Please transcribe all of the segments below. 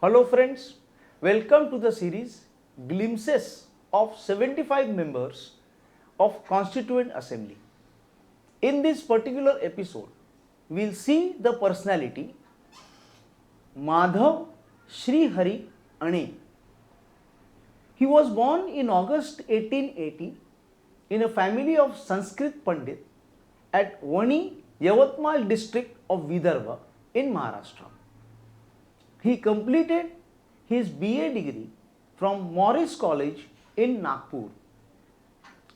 Hello friends, welcome to the series Glimpses of 75 members of Constituent Assembly. In this particular episode, we will see the personality Madhav Shrihari Aney. He was born in August 1880 in a family of Sanskrit Pandit at Vani, Yavatmal district of Vidarbha in Maharashtra. He completed his BA degree from Morris College in Nagpur.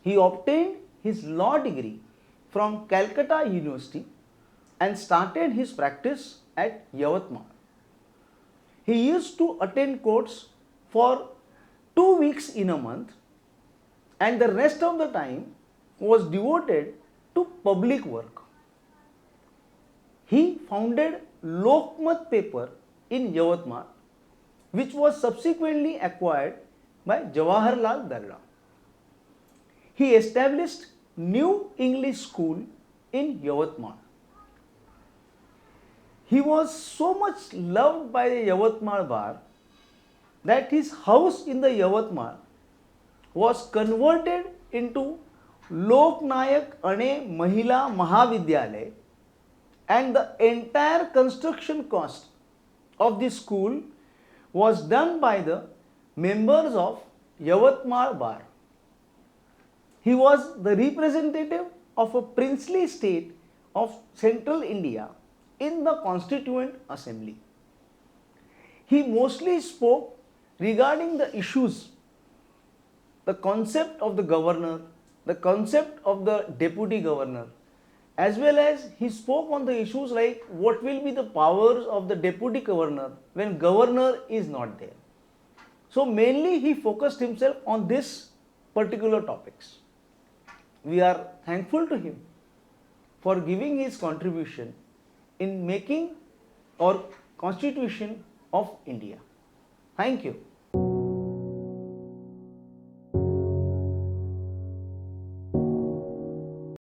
He obtained his law degree from Calcutta University and started his practice at Yavatmal. He used to attend courts for 2 weeks in a month, and the rest of the time was devoted to public work. He founded Lokmat paper in Yavatmal, which was subsequently acquired by Jawaharlal Darda. He established New English School in Yavatmal. He was so much loved by the Yavatmal bar that his house in the Yavatmal was converted into Loknayak Aney Mahila Mahavidyalaya, and the entire construction cost of this school was done by the members of Yavatmal bar. He was the representative of a princely state of central India in the Constituent Assembly. He mostly spoke regarding the issues, the concept of the governor, the concept of the deputy governor, as well as he spoke on the issues like what will be the powers of the deputy governor when governor is not there. So mainly he focused himself on this particular topics. We are thankful to him for giving his contribution in making our Constitution of India. Thank you.